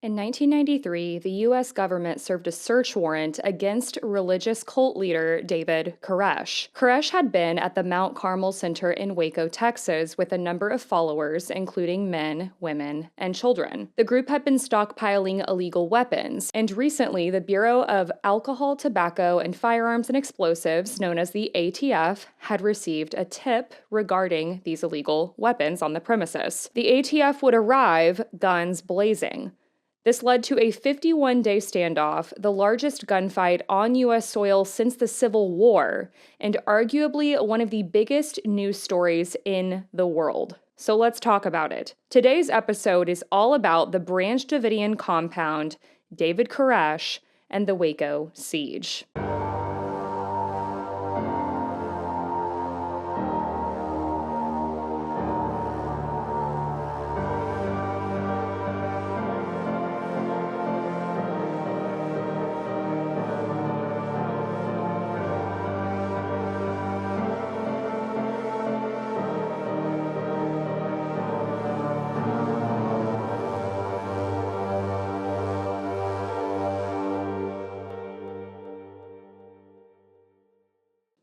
In 1993, the U.S. government served a search warrant against religious cult leader David Koresh. Koresh had been at the Mt Carmel Center in Waco, Texas, with a number of followers, including men, women, and children. The group had been stockpiling illegal weapons, and recently the Bureau of Alcohol, Tobacco, and Firearms and Explosives, known as the ATF, had received a tip regarding these illegal weapons on the premises. The ATF would arrive, guns blazing. This led to a 51-day standoff, the largest gunfight on U.S. soil since the Civil War, and arguably one of the biggest news stories in the world. So let's talk about it. Today's episode is all about the Branch Davidian compound, David Koresh, and the Waco siege.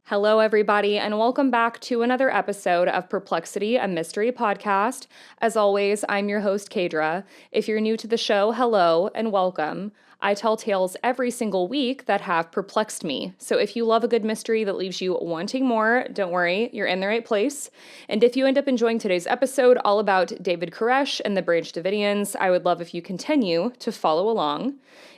Hello, everybody, and welcome back to another episode of Perplexity, a Mystery Podcast. As always, I'm your host, Kadra. If you're new to the show, hello and welcome. I tell tales every single week that have perplexed me. So if you love a good mystery that leaves you wanting more, don't worry, you're in the right place. And if you end up enjoying today's episode all about David Koresh and the Branch Davidians, I would love if you continue to follow along.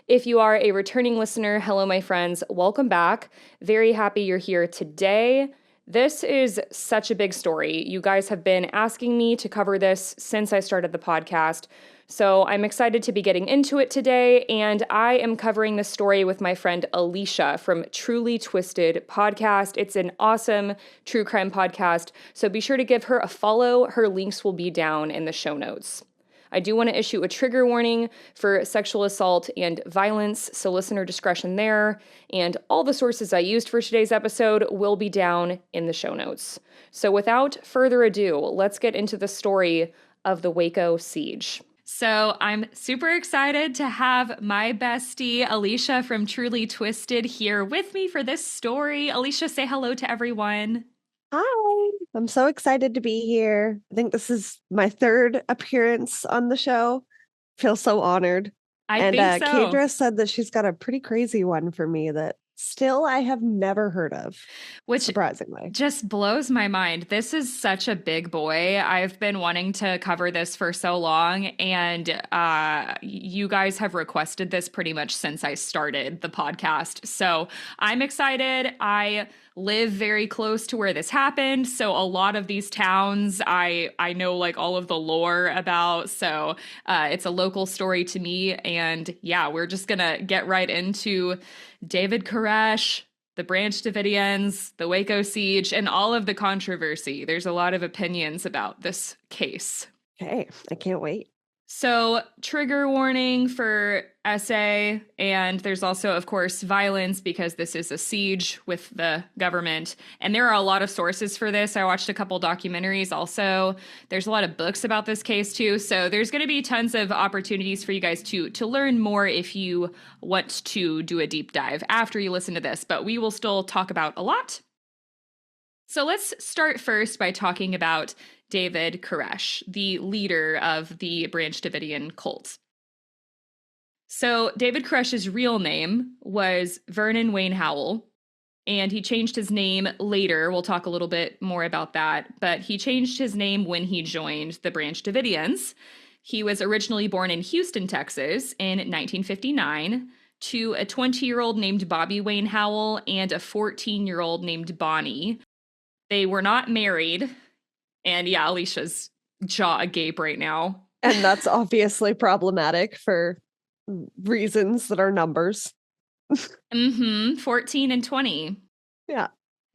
If you are a returning listener, hello, my friends. Welcome back. Very happy you're here today. This is such a big story. You guys have been asking me to cover this since I started the podcast. So I'm excited to be getting into it today, and I am covering this story with my friend Alicia from Truly Twisted Podcast. It's an awesome true crime podcast, so be sure to give her a follow. Her links will be down in the show notes. I do want to issue a trigger warning for sexual assault and violence, so listener discretion there, and all the sources I used for today's episode will be down in the show notes. So without further ado, let's get into the story of the Waco siege. So I'm super excited to have my bestie, Alicia from Truly Twisted, here with me for this story. Alicia, say hello to everyone. Hi, I'm so excited to be here. I think this is my third appearance on the show. Feel so honored. I think so. Kadra said that she's got a pretty crazy one for me that still I have never heard of, which surprisingly just blows my mind. This is such a big boy. I've been wanting to cover this for so long, and you guys have requested this pretty much since I started the podcast. So I'm excited. I live very close to where this happened, so a lot of these towns I know like all of the lore about, so it's a local story to me. And yeah, we're just gonna get right into David Koresh, the Branch Davidians, the Waco siege, and all of the controversy. There's a lot of opinions about this case. Okay, I can't wait. So, trigger warning for SA, and there's also, of course, violence because this is a siege with the government. And there are a lot of sources for this. I watched a couple documentaries also. There's a lot of books about this case too. So there's going to be tons of opportunities for you guys to learn more if you want to do a deep dive after you listen to this. But we will still talk about a lot. So let's start first by talking about David Koresh, the leader of the Branch Davidian cult. So David Koresh's real name was Vernon Wayne Howell, and he changed his name later. We'll talk a little bit more about that, but he changed his name when he joined the Branch Davidians. He was originally born in Houston, Texas in 1959 to a 20-year-old named Bobby Wayne Howell and a 14-year-old named Bonnie. They were not married. And yeah, Alicia's jaw agape right now. And that's obviously problematic for reasons that are numbers. 14 and 20. Yeah.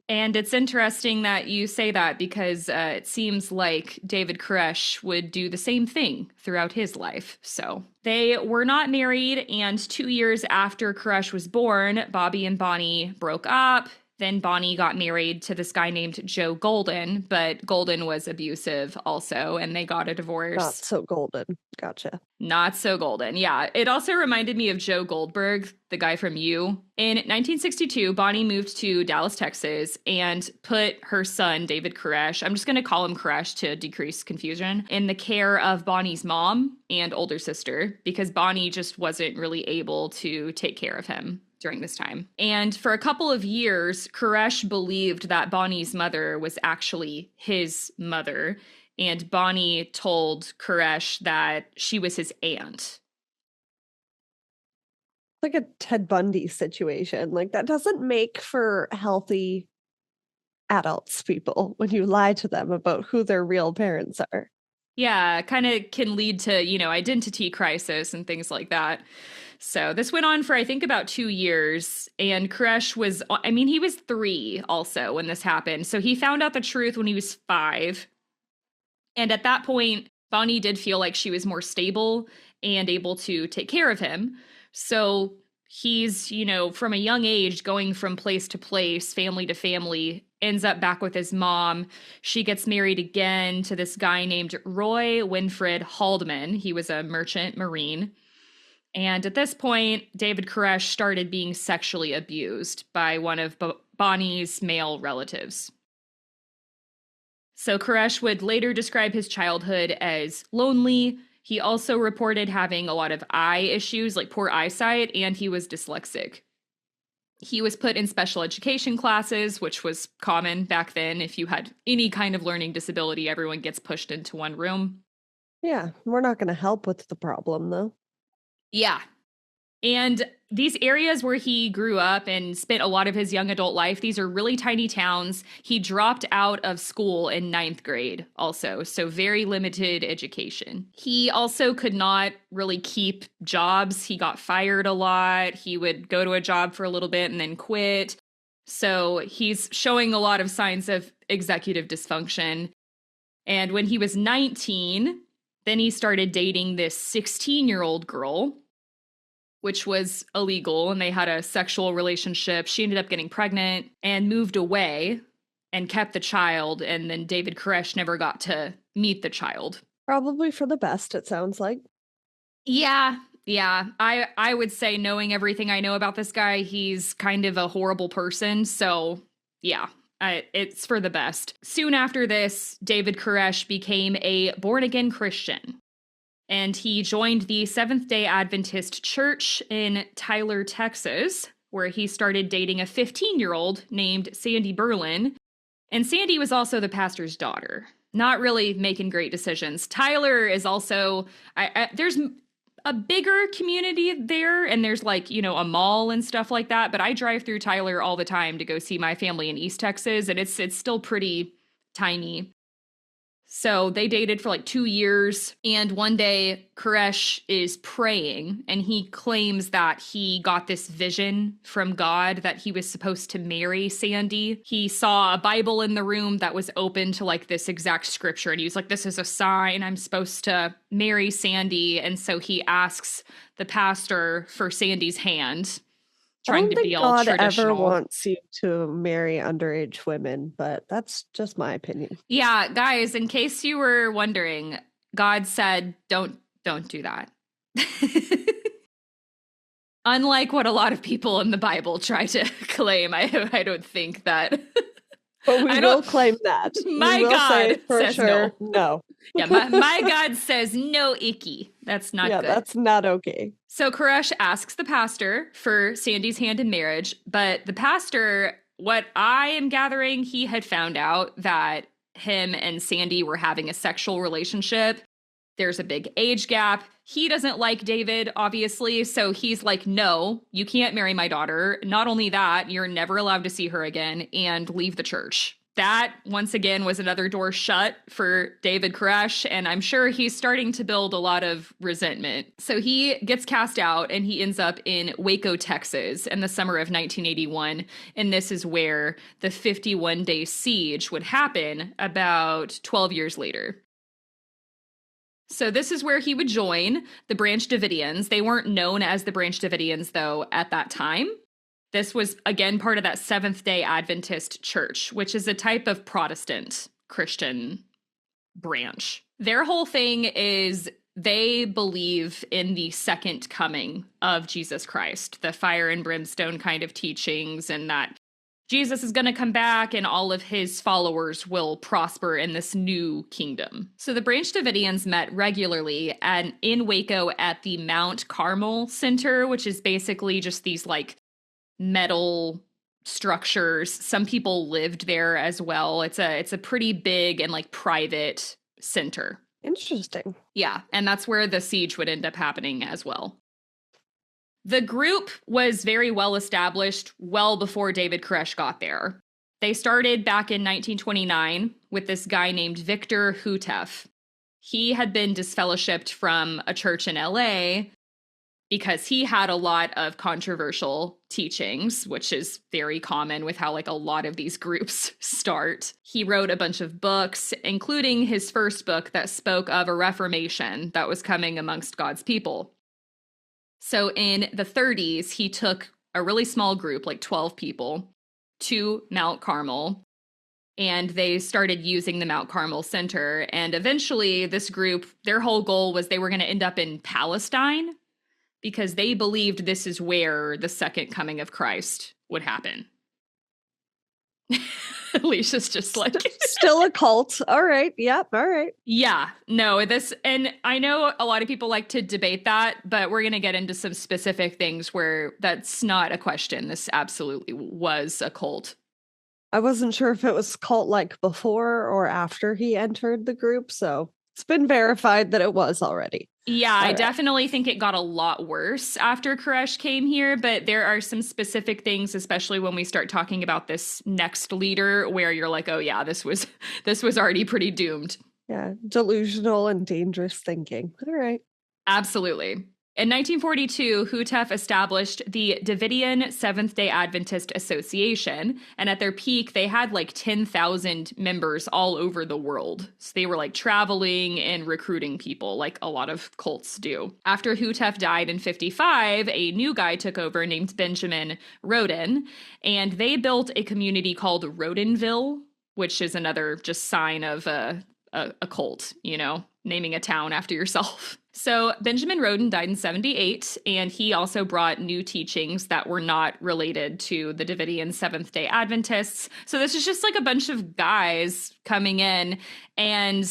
And it's interesting that you say that because it seems like David Koresh would do the same thing throughout his life. So they were not married, and 2 years after Koresh was born, Bobby and Bonnie broke up. Then Bonnie got married to this guy named Joe Golden, but Golden was abusive also, and they got a divorce. Not so golden. Gotcha. Not so golden. Yeah. It also reminded me of Joe Goldberg, the guy from You. In 1962, Bonnie moved to Dallas, Texas, and put her son, David Koresh, I'm just going to call him Koresh to decrease confusion, in the care of Bonnie's mom and older sister, because Bonnie just wasn't really able to take care of him during this time. And for a couple of years, Koresh believed that Bonnie's mother was actually his mother, and Bonnie told Koresh that she was his aunt. Like a Ted Bundy situation. Like, that doesn't make for healthy adults, people, when you lie to them about who their real parents are. Yeah, kind of can lead to, identity crisis and things like that. So this went on for, I think, about 2 years. And Koresh he was 3 also when this happened. So he found out the truth when he was 5. And at that point, Bonnie did feel like she was more stable and able to take care of him. So he's, from a young age, going from place to place, family to family, ends up back with his mom. She gets married again to this guy named Roy Winfred Haldeman. He was a merchant marine. And at this point, David Koresh started being sexually abused by one of Bonnie's male relatives. So Koresh would later describe his childhood as lonely. He also reported having a lot of eye issues, like poor eyesight, and he was dyslexic. He was put in special education classes, which was common back then. If you had any kind of learning disability, everyone gets pushed into one room. Yeah, we're not going to help with the problem, though. Yeah. And these areas where he grew up and spent a lot of his young adult life, these are really tiny towns. He dropped out of school in 9th grade also, so very limited education. He also could not really keep jobs. He got fired a lot. He would go to a job for a little bit and then quit. So he's showing a lot of signs of executive dysfunction. And when he was 19, then he started dating this 16-year-old girl, which was illegal, and they had a sexual relationship. She ended up getting pregnant and moved away and kept the child, and then David Koresh never got to meet the child. Probably for the best, it sounds like. Yeah. I would say, knowing everything I know about this guy, he's kind of a horrible person, so yeah. It's for the best. Soon after this, David Koresh became a born-again Christian. And he joined the Seventh-day Adventist Church in Tyler, Texas, where he started dating a 15-year-old named Sandy Berlin. And Sandy was also the pastor's daughter. Not really making great decisions. Tyler is also, there's a bigger community there, and there's a mall and stuff like that. But I drive through Tyler all the time to go see my family in East Texas, and it's still pretty tiny. So they dated for 2 years, and one day Koresh is praying, and he claims that he got this vision from God that he was supposed to marry Sandy. He saw a Bible in the room that was open to this exact scripture, and he was like, this is a sign, I'm supposed to marry Sandy. And so he asks the pastor for Sandy's hand, trying to be all traditional. I don't think God ever wants you to marry underage women, but that's just my opinion. Yeah, guys, in case you were wondering, God said, don't do that. Unlike what a lot of people in the Bible try to claim, I don't think that. But we will claim that. My God says sure no. Yeah, my God says no, icky. That's not good. Yeah, that's not okay. So Koresh asks the pastor for Sandy's hand in marriage, but the pastor, what I am gathering, he had found out that him and Sandy were having a sexual relationship. There's a big age gap. He doesn't like David, obviously, so he's like, no, you can't marry my daughter. Not only that, you're never allowed to see her again, and leave the church. That, once again, was another door shut for David Koresh, and I'm sure he's starting to build a lot of resentment. So he gets cast out, and he ends up in Waco, Texas, in the summer of 1981, and this is where the 51-day siege would happen about 12 years later. So this is where he would join the Branch Davidians. They weren't known as the Branch Davidians, though, at that time. This was, again, part of that Seventh-day Adventist church, which is a type of Protestant Christian branch. Their whole thing is they believe in the second coming of Jesus Christ, the fire and brimstone kind of teachings, and that Jesus is going to come back and all of his followers will prosper in this new kingdom. So the Branch Davidians met regularly in Waco at the Mt Carmel Center, which is basically just these like metal structures. Some people lived there as well. It's a pretty big and like private center. Interesting. Yeah, and that's where the siege would end up happening as well. The group was very well established well before David Koresh got there. They started back in 1929 with this guy named Victor Hutef. He had been disfellowshipped from a church in LA because he had a lot of controversial teachings, which is very common with how like a lot of these groups start. He wrote a bunch of books, including his first book that spoke of a reformation that was coming amongst God's people. So in the 30s, he took a really small group, like 12 people, to Mount Carmel, and they started using the Mount Carmel Center. And eventually this group, their whole goal was they were going to end up in Palestine because they believed this is where the second coming of Christ would happen. Alicia's just like... Still a cult. All right. Yep. All right. Yeah. No, and I know a lot of people like to debate that, but we're going to get into some specific things where that's not a question. This absolutely was a cult. I wasn't sure if it was cult-like before or after he entered the group, so it's been verified that it was already. Yeah, I definitely think it got a lot worse after Koresh came here, but there are some specific things, especially when we start talking about this next leader, where you're like, oh yeah, this was already pretty doomed. Yeah, delusional and dangerous thinking. All right. Absolutely. In 1942, Hutef established the Davidian Seventh-day Adventist Association, and at their peak, they had like 10,000 members all over the world. So they were like traveling and recruiting people, like a lot of cults do. After Hutef died in 1955, a new guy took over named Benjamin Roden, and they built a community called Rodenville, which is another just sign of a cult, you know, naming a town after yourself. So Benjamin Roden died in 1978, and he also brought new teachings that were not related to the Davidian Seventh-day Adventists. So this is just like a bunch of guys coming in and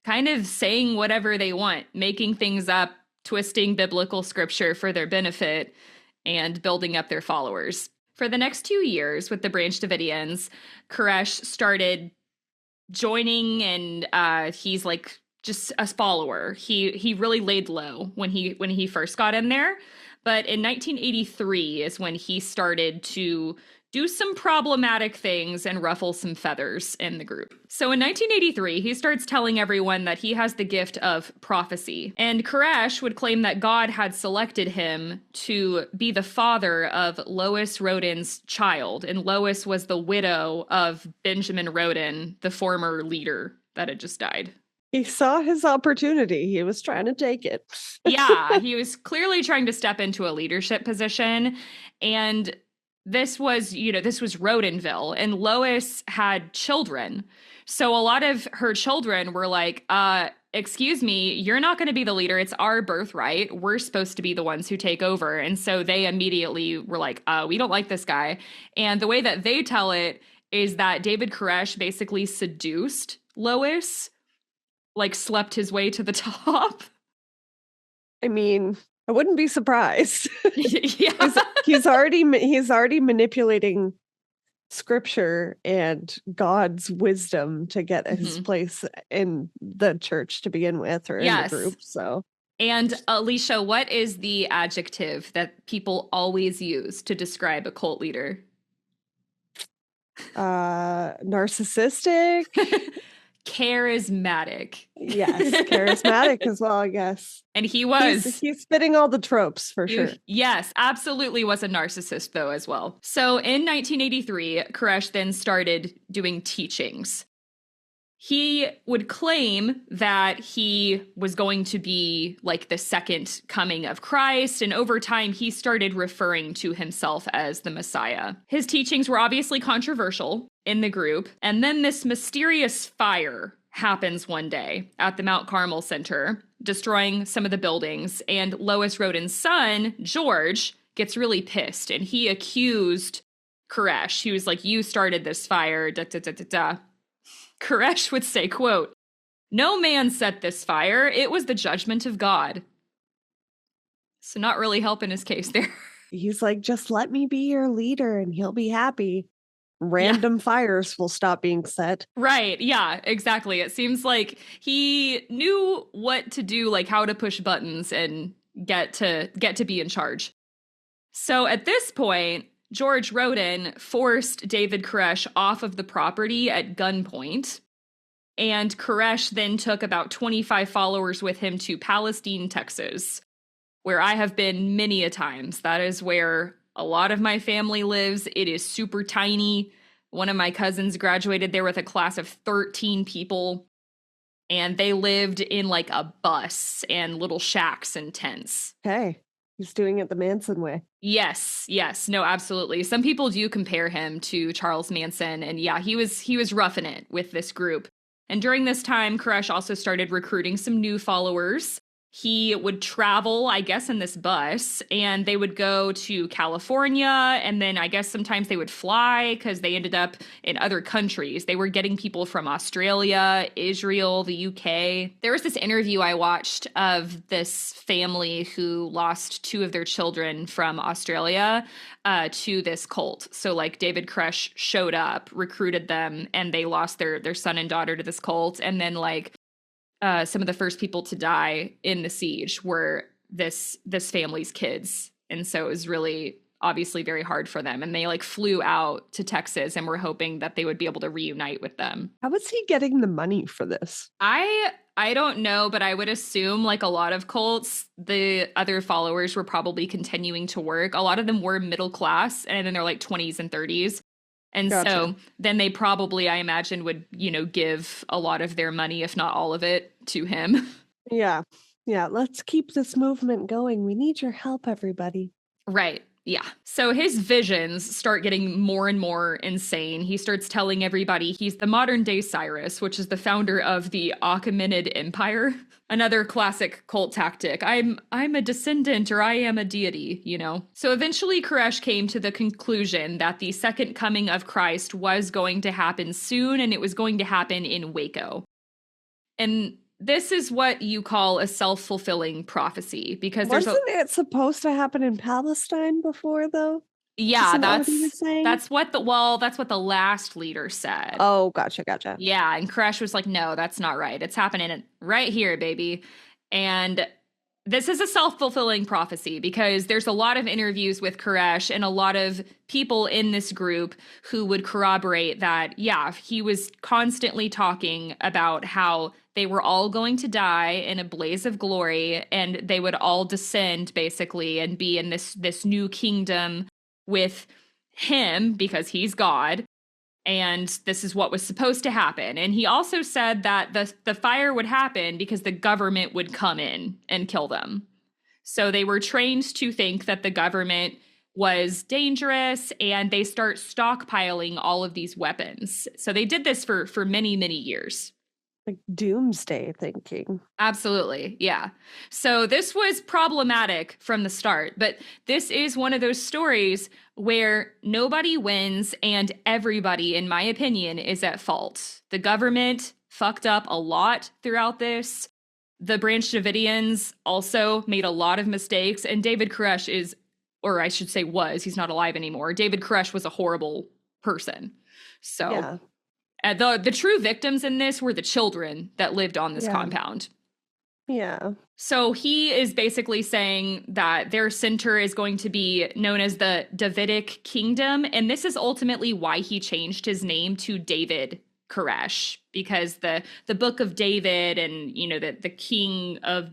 kind of saying whatever they want, making things up, twisting biblical scripture for their benefit, and building up their followers. For the next 2 years with the Branch Davidians, Koresh started joining, and he's like just a follower. He really laid low when he first got in there. But in 1983 is when he started to do some problematic things and ruffle some feathers in the group. So in 1983, he starts telling everyone that he has the gift of prophecy. And Koresh would claim that God had selected him to be the father of Lois Roden's child. And Lois was the widow of Benjamin Roden, the former leader that had just died. He saw his opportunity. He was trying to take it. Yeah, he was clearly trying to step into a leadership position. And this was Rodenville, and Lois had children. So a lot of her children were like, excuse me, you're not going to be the leader. It's our birthright. We're supposed to be the ones who take over. And so they immediately were like, we don't like this guy. And the way that they tell it is that David Koresh basically seduced Lois, like slept his way to the top. I mean, I wouldn't be surprised. Yeah. he's already manipulating scripture and God's wisdom to get his place in the church to begin with, or in the group. So, and Alicia, what is the adjective that people always use to describe a cult leader? Narcissistic. Charismatic. Yes, charismatic as well, I guess. And he was. He's fitting all the tropes for sure. Yes, absolutely was a narcissist, though, as well. So in 1983, Koresh then started doing teachings. He would claim that he was going to be like the second coming of Christ, and over time he started referring to himself as the Messiah. His teachings were obviously controversial in the group, and then this mysterious fire happens one day at the Mt Carmel Center, destroying some of the buildings, and Lois Rodin's son, George, gets really pissed, and he accused Koresh. He was like, "You started this fire, da da da da da." Koresh would say, quote, "No man set this fire. It was the judgment of God." So not really helping his case there. He's like, just let me be your leader and he'll be happy. Random fires will stop being set. Right. Yeah, exactly. It seems like he knew what to do, like how to push buttons and get to be in charge. So at this point, George Rodin forced David Koresh off of the property at gunpoint, and Koresh then took about 25 followers with him to Palestine, Texas, where I have been many a times. That is where a lot of my family lives. It is super tiny. One of my cousins graduated there with a class of 13 people, and they lived in like a bus and little shacks and tents. Hey. He's doing it the Manson way. Yes. No, absolutely. Some people do compare him to Charles Manson. And yeah, he was roughing it with this group. And during this time, Koresh also started recruiting some new followers. He would travel, I guess, in this bus, and they would go to California, and then I guess sometimes they would fly because they ended up in other countries. They were getting people from Australia, Israel, the UK. There was this interview I watched of this family who lost 2 of their children from Australia to this cult. So like David Koresh showed up, recruited them, and they lost their son and daughter to this cult. And then like some of the first people to die in the siege were this family's kids. And so it was really obviously very hard for them. And they like flew out to Texas and were hoping that they would be able to reunite with them. How was he getting the money for this? I don't know, but I would assume like a lot of cults, the other followers were probably continuing to work. A lot of them were middle class and in their like 20s and 30s. And gotcha. So then they probably, I imagine, would, give a lot of their money, if not all of it, to him. Yeah. Let's keep this movement going. We need your help, everybody. Right. Yeah. So his visions start getting more and more insane. He starts telling everybody he's the modern day Cyrus, which is the founder of the Achaemenid Empire. Another classic cult tactic. I'm a descendant, or I am a deity, So eventually Koresh came to the conclusion that the second coming of Christ was going to happen soon, and it was going to happen in Waco. And this is what you call a self-fulfilling prophecy, because wasn't it supposed to happen in Palestine before, though? Yeah, that's what the last leader said. Oh, gotcha. Yeah, and Koresh was like, "No, that's not right. It's happening right here, baby." And this is a self-fulfilling prophecy because there's a lot of interviews with Koresh and a lot of people in this group who would corroborate that, yeah, he was constantly talking about how they were all going to die in a blaze of glory, and they would all descend, basically, and be in this new kingdom with him because he's God. And this is what was supposed to happen. And he also said that the fire would happen because the government would come in and kill them. So they were trained to think that the government was dangerous, and they start stockpiling all of these weapons. So they did this for many, many years. Like doomsday thinking. Absolutely. Yeah. So this was problematic from the start, but this is one of those stories where nobody wins and everybody, in my opinion, is at fault. The government fucked up a lot throughout this. The Branch Davidians also made a lot of mistakes, and David Koresh is, or I should say was, he's not alive anymore. David Koresh was a horrible person. So yeah. The true victims in this were the children that lived on this compound. Yeah. So he is basically saying that their center is going to be known as the Davidic Kingdom. And this is ultimately why he changed his name to David Koresh, because the book of David and, the king of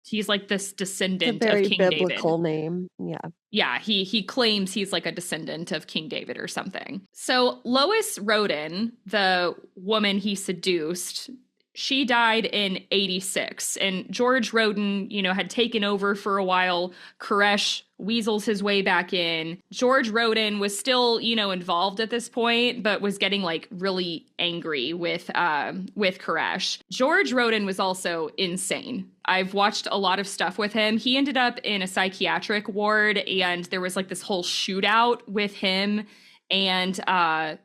He's like this descendant of King David. Biblical name. Yeah. Yeah, he claims he's like a descendant of King David or something. So Lois Roden, the woman he seduced, she died in 86. And George Roden, had taken over for a while. Koresh weasels his way back in. George Roden was still, involved at this point, but was getting like really angry with Koresh. George Roden was also insane. I've watched a lot of stuff with him. He ended up in a psychiatric ward, and there was like this whole shootout with him and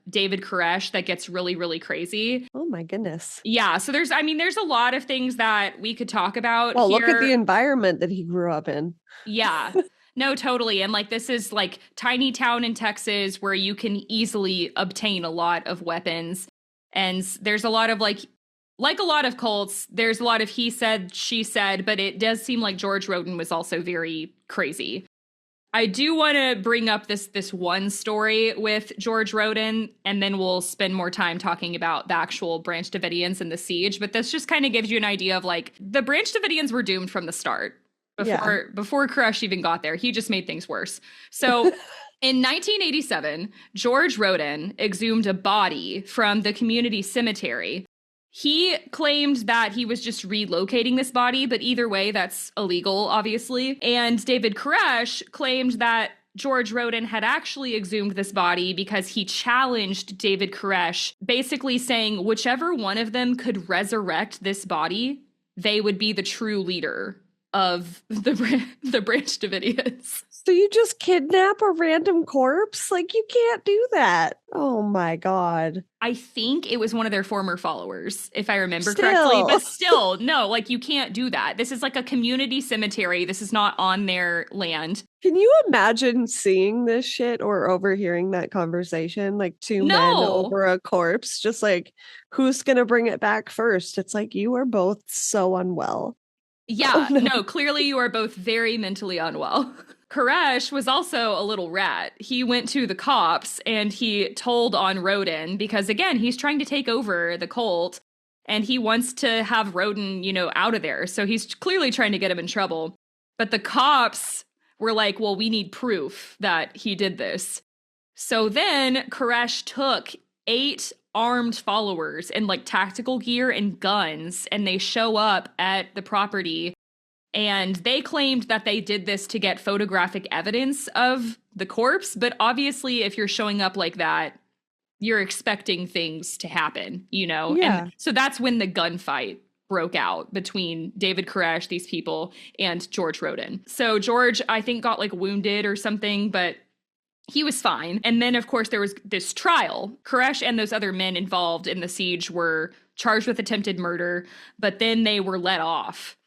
David Koresh that gets really, really crazy. Oh my goodness. Yeah. So there's a lot of things that we could talk about. Well, look at the environment that he grew up in. Yeah. No, totally. And like, this is like tiny town in Texas where you can easily obtain a lot of weapons. And there's a lot of like a lot of cults, there's a lot of he said, she said, but it does seem like George Roden was also very crazy. I do want to bring up this one story with George Roden, and then we'll spend more time talking about the actual Branch Davidians and the siege. But this just kind of gives you an idea of like the Branch Davidians were doomed from the start. Before Koresh even got there, he just made things worse. So in 1987, George Roden exhumed a body from the community cemetery. He claimed that he was just relocating this body, but either way, that's illegal, obviously. And David Koresh claimed that George Roden had actually exhumed this body because he challenged David Koresh, basically saying whichever one of them could resurrect this body, they would be the true leader of the Branch Davidians. So you just kidnap a random corpse? Like, you can't do that. Oh my God. I think it was one of their former followers, if I remember correctly. But still, no, like, you can't do that. This is like a community cemetery. This is not on their land. Can you imagine seeing this shit or overhearing that conversation? Like two men over a corpse, just like, who's going to bring it back first? It's like, you are both so unwell. Yeah, no, clearly you are both very mentally unwell. Koresh was also a little rat. He went to the cops and he told on Roden because, again, he's trying to take over the cult and he wants to have Roden, out of there. So he's clearly trying to get him in trouble. But the cops were like, well, we need proof that he did this. So then Koresh took 8 armed followers in like tactical gear and guns, and they show up at the property. And they claimed that they did this to get photographic evidence of the corpse. But obviously, if you're showing up like that, you're expecting things to happen, Yeah. And so that's when the gunfight broke out between David Koresh, these people, and George Roden. So George, I think, got like wounded or something, but he was fine. And then, of course, there was this trial. Koresh and those other men involved in the siege were charged with attempted murder, but then they were let off.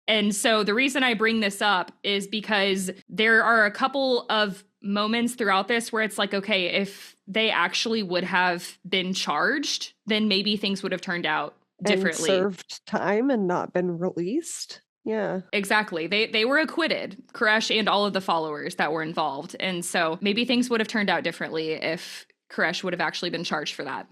And so the reason I bring this up is because there are a couple of moments throughout this where it's like, okay, if they actually would have been charged, then maybe things would have turned out differently. And served time and not been released. Yeah. Exactly. They were acquitted, Koresh and all of the followers that were involved. And so maybe things would have turned out differently if Koresh would have actually been charged for that.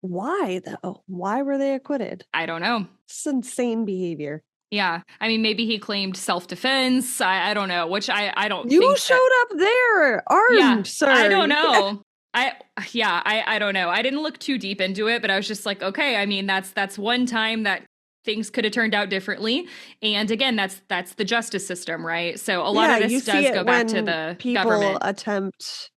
Why, though? Why were they acquitted? I don't know. It's insane behavior. Yeah. I mean, maybe he claimed self-defense. I don't know, which I don't You think showed up there armed, sir. I don't know. I don't know. I didn't look too deep into it, but I was just like, okay, I mean, that's one time that things could have turned out differently. And again, that's the justice system, right? So a lot of this does go back to the people government. Attempt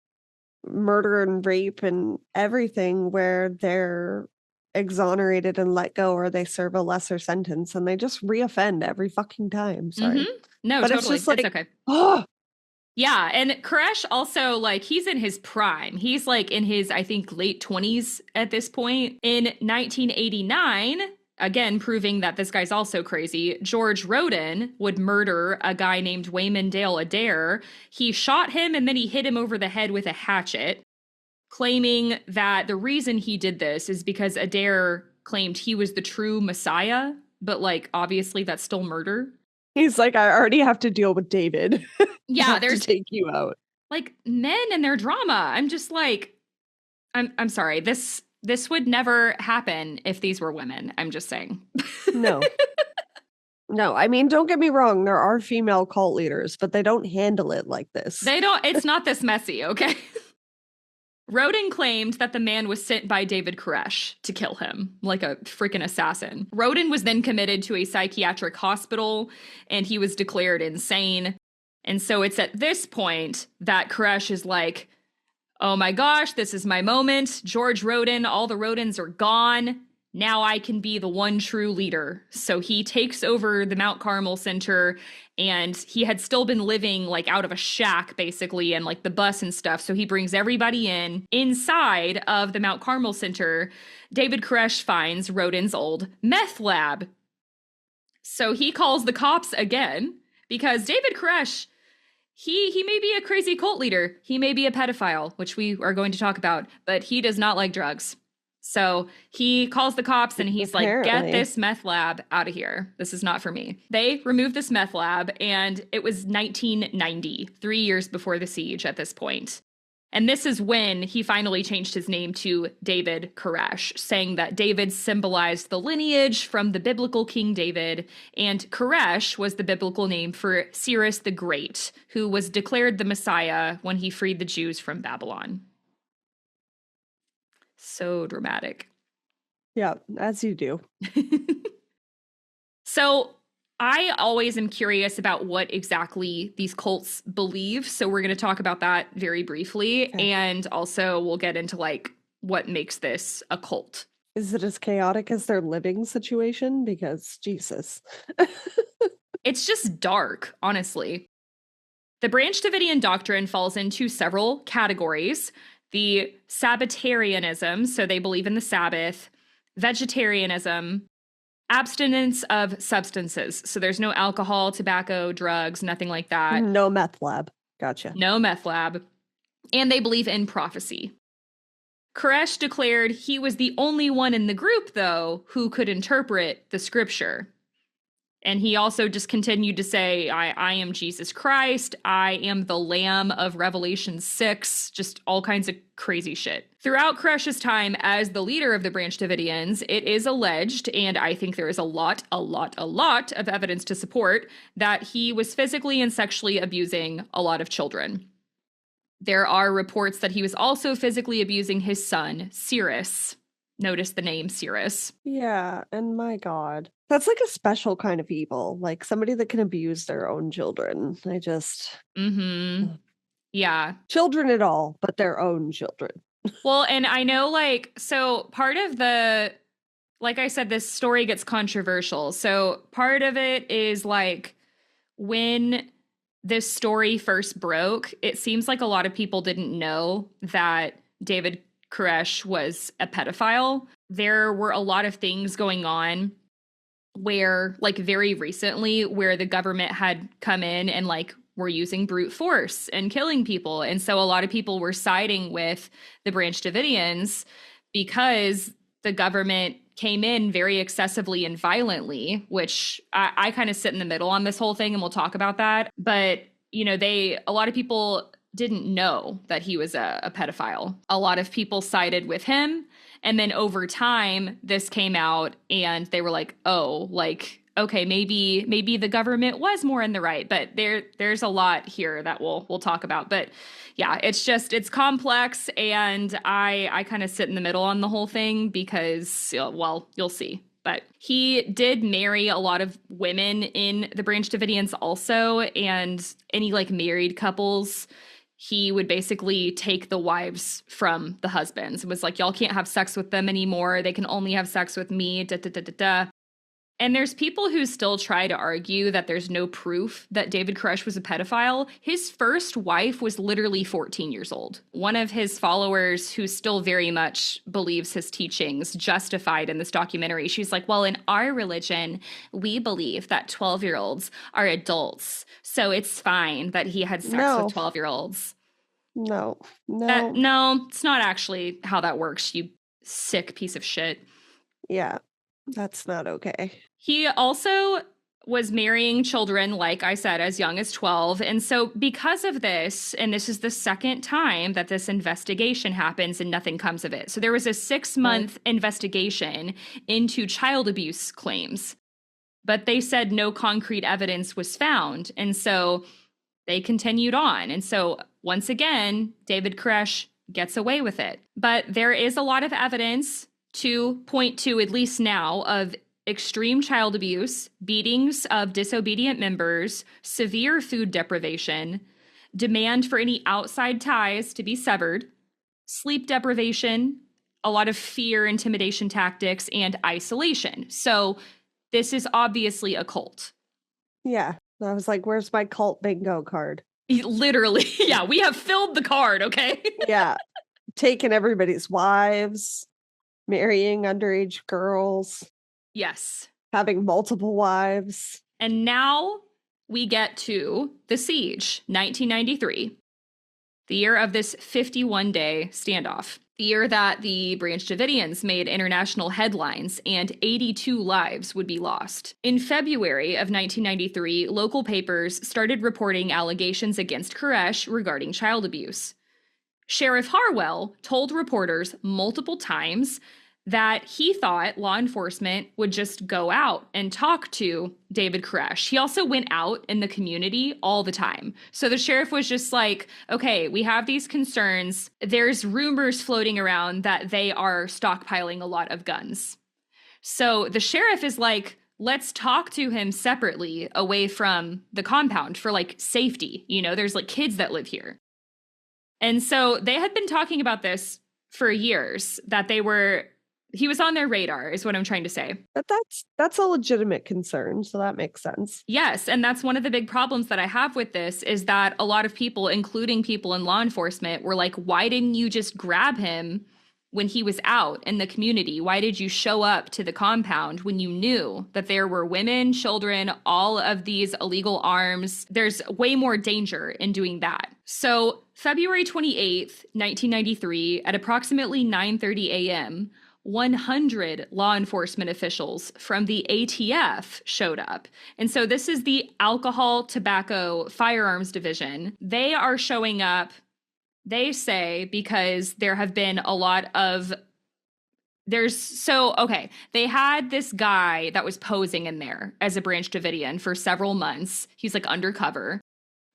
murder and rape and everything where they're exonerated and let go, or they serve a lesser sentence and they just reoffend every fucking time. Sorry. Mm-hmm. No, but totally. It's just like, it's okay. Oh. Yeah, and Koresh also, like, he's in his prime. He's, like, in his, I think, late 20s at this point. In 1989, again, proving that this guy's also crazy, George Roden would murder a guy named Wayman Dale Adair. He shot him and then he hit him over the head with a hatchet, claiming that the reason he did this is because Adair claimed he was the true Messiah, but, like, obviously that's still murder. He's like, I already have to deal with David. Yeah, there's to take you out. Like, men and their drama. I'm just like, I'm sorry. This would never happen if these were women. I'm just saying. No. No, I mean, don't get me wrong. There are female cult leaders, but they don't handle it like this. They don't. It's not this messy, okay? Roden claimed that the man was sent by David Koresh to kill him, like a freaking assassin. Roden was then committed to a psychiatric hospital, and he was declared insane. And so it's at this point that Koresh is like, oh my gosh, this is my moment. George Roden, all the Rodens are gone. Now I can be the one true leader. So he takes over the Mt Carmel Center, and he had still been living like out of a shack basically, and like the bus and stuff. So he brings everybody in. Inside of the Mt Carmel Center, David Koresh finds Roden's old meth lab. So he calls the cops again because David Koresh, he may be a crazy cult leader. He may be a pedophile, which we are going to talk about, but he does not like drugs. So he calls the cops and he's like, get this meth lab out of here. This is not for me. They removed this meth lab, and it was 1990, 3 years before the siege at this point. And this is when he finally changed his name to David Koresh, saying that David symbolized the lineage from the biblical King David, and Koresh was the biblical name for Cyrus the Great, who was declared the Messiah when he freed the Jews from Babylon. So dramatic. Yeah, as you do. So I always am curious about what exactly these cults believe. So we're going to talk about that very briefly. Okay. And also we'll get into like what makes this a cult. Is it as chaotic as their living situation? Because Jesus. It's just dark, honestly. The Branch Davidian doctrine falls into several categories. The Sabbatarianism, so they believe in the Sabbath, vegetarianism, abstinence of substances. So there's no alcohol, tobacco, drugs, nothing like that. No meth lab. Gotcha. No meth lab. And they believe in prophecy. Koresh declared he was the only one in the group, though, who could interpret the scripture. And he also just continued to say, I am Jesus Christ. I am the Lamb of Revelation 6, just all kinds of crazy shit. Throughout Koresh's time as the leader of the Branch Davidians, it is alleged, and I think there is a lot of evidence to support, that he was physically and sexually abusing a lot of children. There are reports that he was also physically abusing his son, Cyrus. Notice the name Cyrus. Yeah, and my God. That's like a special kind of evil, like somebody that can abuse their own children. Yeah. Children at all, but their own children. Well, and I know, like, so part of the, like I said, this story gets controversial. So part of it is like when this story first broke, it seems like a lot of people didn't know that David Koresh was a pedophile. There were a lot of things going on where, like, very recently, where the government had come in and like were using brute force and killing people. And so a lot of people were siding with the Branch Davidians because the government came in very excessively and violently, which I kind of sit in the middle on this whole thing, and we'll talk about that. But, you know, a lot of people didn't know that he was a pedophile. A lot of people sided with him. And then over time, this came out and they were like, oh, like, okay, maybe the government was more in the right. But there's a lot here that we'll talk about. But yeah, it's complex. And I kind of sit in the middle on the whole thing because, well, you'll see. But he did marry a lot of women in the Branch Davidians also. And any like married couples, he would basically take the wives from the husbands. It was like, y'all can't have sex with them anymore. They can only have sex with me, And there's people who still try to argue that there's no proof that David Koresh was a pedophile. His first wife was literally 14 years old. One of his followers, who still very much believes his teachings, justified in this documentary. She's like, well, in our religion, we believe that 12-year-olds are adults. So it's fine that he had sex with 12-year-olds. No, it's not actually how that works, you sick piece of shit. Yeah. That's not okay. He also was marrying children, like I said, as young as 12. And so because of this, and this is the second time that this investigation happens and nothing comes of it. So there was a 6-month investigation into child abuse claims. but they said no concrete evidence was found. And so they continued on. And so once again, David Koresh gets away with it. But there is a lot of evidence to point to, at least now, of extreme child abuse, beatings of disobedient members, severe food deprivation, demand for any outside ties to be severed, sleep deprivation, a lot of fear, intimidation tactics, and isolation. So this is obviously a cult. Yeah. I was like, where's my cult bingo card? Literally. Yeah, we have filled the card, okay? Yeah. Taking everybody's wives, marrying underage girls. Yes. Having multiple wives. And now we get to the siege, 1993, the year of this 51-day standoff, the year that the Branch Davidians made international headlines and 82 lives would be lost. In February of 1993, local papers started reporting allegations against Koresh regarding child abuse. Sheriff Harwell told reporters multiple times that he thought law enforcement would just go out and talk to David Koresh. He also went out in the community all the time. So the sheriff was just like, okay, we have these concerns. There's rumors floating around that they are stockpiling a lot of guns. So the sheriff is like, let's talk to him separately away from the compound for like safety. You know, there's like kids that live here. And so they had been talking about this for years, that he was on their radar, is what I'm trying to say. But that's a legitimate concern, so that makes sense. Yes, and that's one of the big problems that I have with this, is that a lot of people, including people in law enforcement, were like, why didn't you just grab him when he was out in the community? Why did you show up to the compound when you knew that there were women, children, all of these illegal arms? There's way more danger in doing that. So February 28th, 1993, at approximately 9:30 a.m., 100 law enforcement officials from the ATF showed up. And so this is the Alcohol, Tobacco, Firearms Division. They are showing up, they say, because there have been a lot of they had this guy that was posing in there as a Branch Davidian for several months. He's like undercover.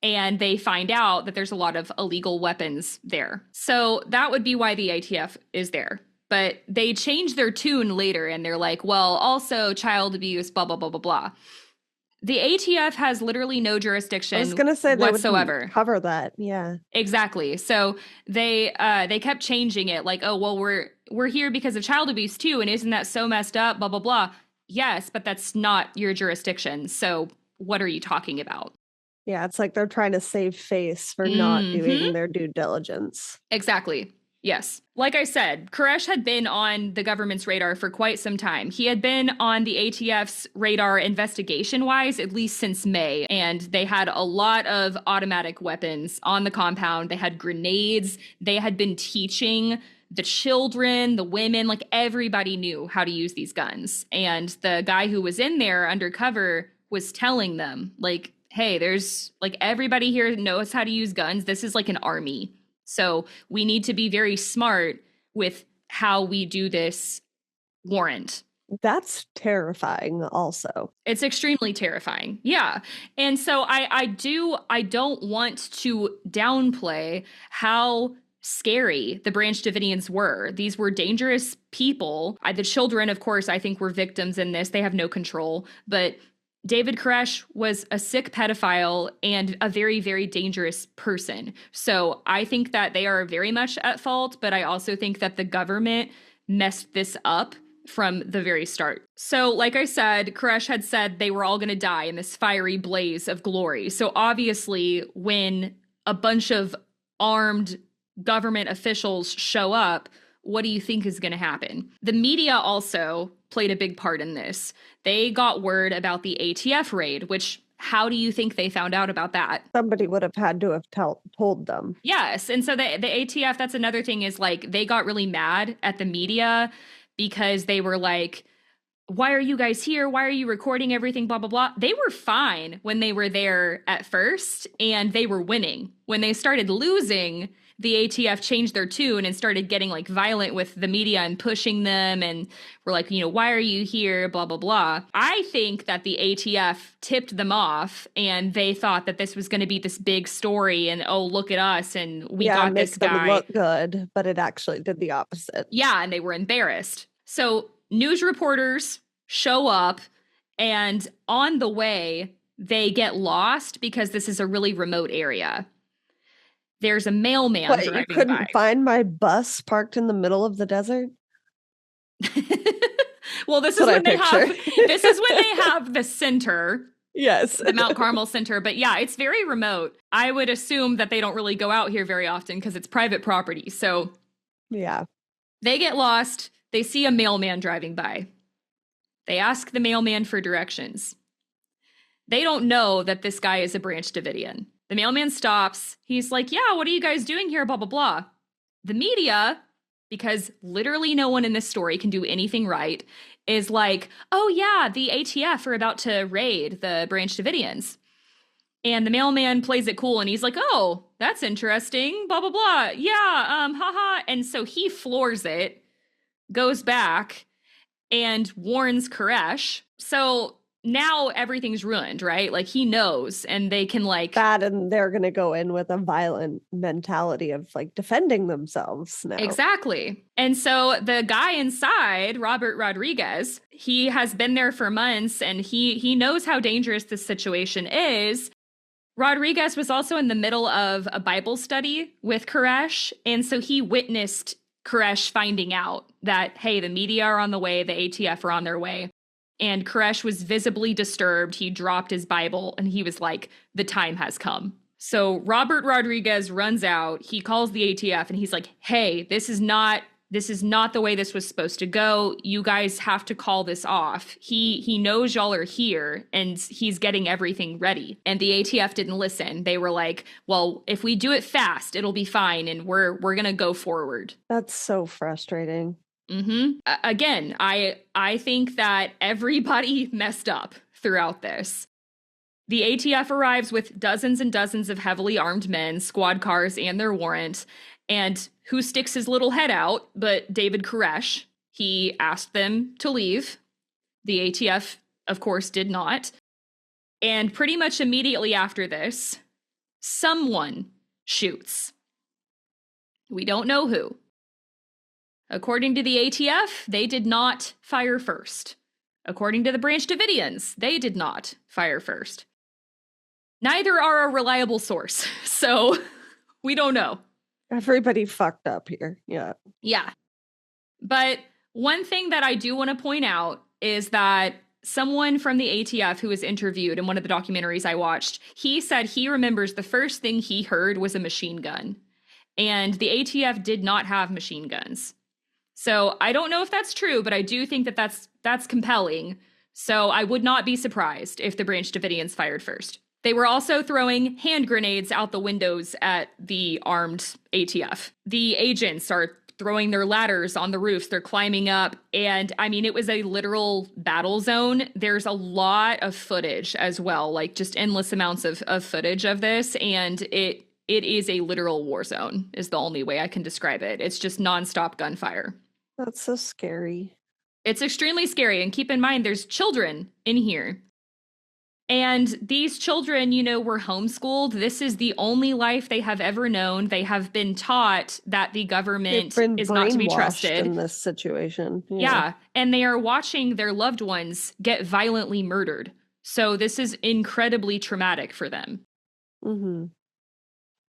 And they find out that there's a lot of illegal weapons there. So that would be why the ATF is there. But they change their tune later and they're like, well, also child abuse, blah, blah, blah, blah, blah. The ATF has literally no jurisdiction I was going to say whatsoever. They would cover that. Yeah, exactly. So they kept changing it like, oh, well, we're here because of child abuse too. And isn't that so messed up? Blah, blah, blah. Yes, but that's not your jurisdiction. So what are you talking about? Yeah, it's like they're trying to save face for not doing their due diligence. Exactly. Yes. Like I said, Koresh had been on the government's radar for quite some time. He had been on the ATF's radar investigation-wise at least since May, and they had a lot of automatic weapons on the compound. They had grenades. They had been teaching the children, the women, like everybody knew how to use these guns. And the guy who was in there undercover was telling them, like, hey, there's like everybody here knows how to use guns. This is like an army. So we need to be very smart with how we do this warrant. That's terrifying also. It's extremely terrifying. Yeah. And so I don't want to downplay how scary the Branch Davidians were. These were dangerous people. The children, of course, I think were victims in this. They have no control. But David Koresh was a sick pedophile and a very, very dangerous person. So I think that they are very much at fault, but I also think that the government messed this up from the very start. So like I said, Koresh had said they were all going to die in this fiery blaze of glory. So obviously when a bunch of armed government officials show up, what do you think is going to happen? The media also played a big part in this. They got word about the ATF raid, which how do you think they found out about that? Somebody would have had to have told them. Yes. And so the ATF, that's another thing, is like they got really mad at the media because they were like, why are you guys here? Why are you recording everything? Blah, blah, blah. They were fine when they were there at first, and they were winning. When they started losing, the ATF changed their tune and started getting like violent with the media and pushing them, and were like, why are you here? Blah, blah, blah. I think that the ATF tipped them off, and they thought that this was going to be this big story, and oh, look at us, and we got this guy. Them look good, but it actually did the opposite. Yeah, and they were embarrassed. So news reporters show up, and on the way, they get lost because this is a really remote area. There's a mailman driving by. You couldn't find my bus parked in the middle of the desert? Well, this is when they have the center. Yes. The Mt Carmel Center. But yeah, it's very remote. I would assume that they don't really go out here very often because it's private property. So yeah. They get lost. They see a mailman driving by. They ask the mailman for directions. They don't know that this guy is a Branch Davidian. The mailman stops. He's like, yeah, what are you guys doing here? Blah, blah, blah. The media, because literally no one in this story can do anything right, is like, oh yeah, the ATF are about to raid the Branch Davidians. And the mailman plays it cool, and he's like, oh, that's interesting, blah, blah, blah. Yeah, haha. And so he floors it, goes back, and warns Koresh. So now everything's ruined, right? Like, he knows, and they can like that, and they're gonna go in with a violent mentality of like defending themselves now. Exactly. And so the guy inside, Robert Rodriguez, he has been there for months, and he knows how dangerous this situation is. Rodriguez was also in the middle of a Bible study with Koresh, and so he witnessed Koresh finding out that, hey, the media are on the way, the ATF are on their way. And Koresh was visibly disturbed. He dropped his Bible, and he was like, the time has come. So Robert Rodriguez runs out. He calls the ATF, and he's like, hey, this is not the way this was supposed to go. You guys have to call this off. He knows y'all are here, and he's getting everything ready. And the ATF didn't listen. They were like, well, if we do it fast, it'll be fine, and we're going to go forward. That's so frustrating. Again, I think that everybody messed up throughout this. The ATF arrives with dozens and dozens of heavily armed men, squad cars, and their warrant. And who sticks his little head out but David Koresh? He asked them to leave. The ATF, of course, did not. And pretty much immediately after this, someone shoots. We don't know who. According to the ATF, they did not fire first. According to the Branch Davidians, they did not fire first. Neither are a reliable source, so we don't know. Everybody fucked up here. Yeah. Yeah. But one thing that I do want to point out is that someone from the ATF who was interviewed in one of the documentaries I watched, he said he remembers the first thing he heard was a machine gun. And the ATF did not have machine guns. So I don't know if that's true, but I do think that that's compelling. So I would not be surprised if the Branch Davidians fired first. They were also throwing hand grenades out the windows at the armed ATF. The agents are throwing their ladders on the roofs. They're climbing up. And I mean, it was a literal battle zone. There's a lot of footage as well, like just endless amounts of footage of this. And it is a literal war zone is the only way I can describe it. It's just nonstop gunfire. That's so scary. It's extremely scary. And keep in mind, there's children in here. And these children, were homeschooled. This is the only life they have ever known. They have been taught that the government is not to be trusted in this situation. Yeah. And they are watching their loved ones get violently murdered. So this is incredibly traumatic for them. Mm-hmm.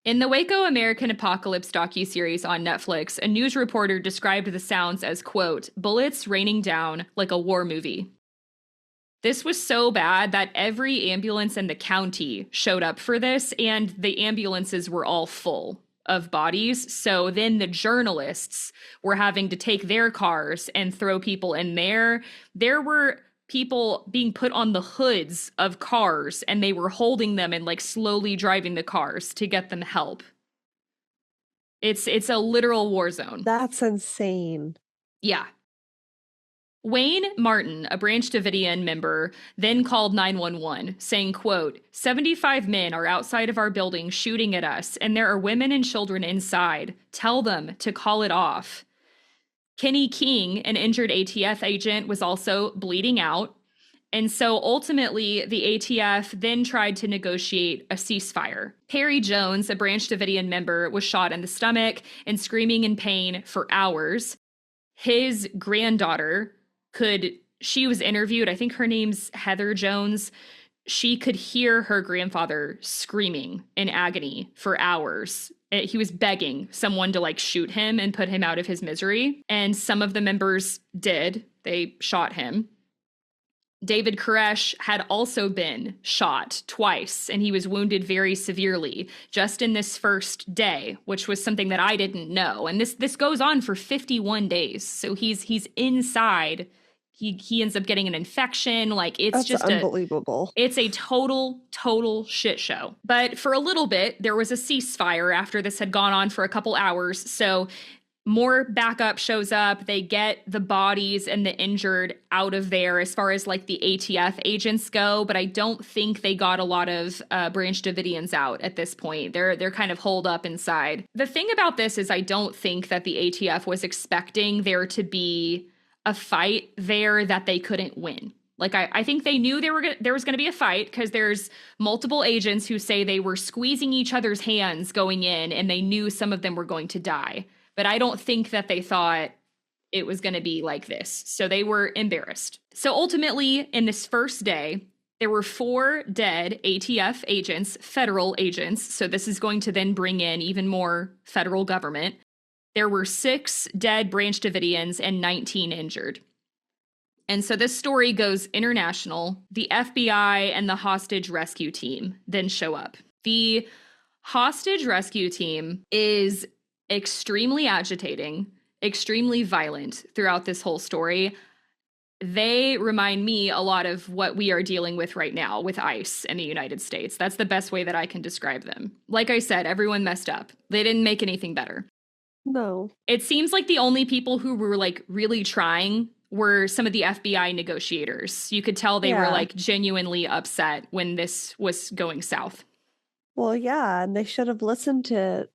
In the Waco American Apocalypse docuseries on Netflix, a news reporter described the sounds as, quote, bullets raining down like a war movie. This was so bad that every ambulance in the county showed up for this, and the ambulances were all full of bodies. So then the journalists were having to take their cars and throw people in there. There were people being put on the hoods of cars, and they were holding them and like slowly driving the cars to get them help. It's a literal war zone. That's insane. Yeah. Wayne Martin, a Branch Davidian member, then called 911, saying, quote, 75 men are outside of our building shooting at us, and there are women and children inside. Tell them to call it off. Kenny King, an injured ATF agent, was also bleeding out. And so ultimately, the ATF then tried to negotiate a ceasefire. Perry Jones, a Branch Davidian member, was shot in the stomach and screaming in pain for hours. His granddaughter she was interviewed, I think her name's Heather Jones. She could hear her grandfather screaming in agony for hours. He was begging someone to like shoot him and put him out of his misery. And some of the members did. They shot him. David Koresh had also been shot twice, and he was wounded very severely just in this first day, which was something that I didn't know. And this goes on for 51 days. So he's inside. He ends up getting an infection. Like, it's That's just unbelievable. It's a total shit show. But for a little bit, there was a ceasefire after this had gone on for a couple hours. So more backup shows up. They get the bodies and the injured out of there as far as like the ATF agents go. But I don't think they got a lot of Branch Davidians out at this point. They're kind of holed up inside. The thing about this is I don't think that the ATF was expecting there to be a fight there that they couldn't win. Like, I think they knew there was going to be a fight because there's multiple agents who say they were squeezing each other's hands going in, and they knew some of them were going to die. But I don't think that they thought it was going to be like this. So they were embarrassed. So ultimately, in this first day, there were 4 dead ATF agents, federal agents. So this is going to then bring in even more federal government. There were 6 dead Branch Davidians and 19 injured. And so this story goes international. The FBI and the hostage rescue team then show up. The hostage rescue team is extremely agitating, extremely violent throughout this whole story. They remind me a lot of what we are dealing with right now with ICE in the United States. That's the best way that I can describe them. Like I said, everyone messed up. They didn't make anything better. No. It seems like the only people who were like really trying were some of the FBI negotiators. You could tell they were like genuinely upset when this was going south. Well, yeah, and they should have listened to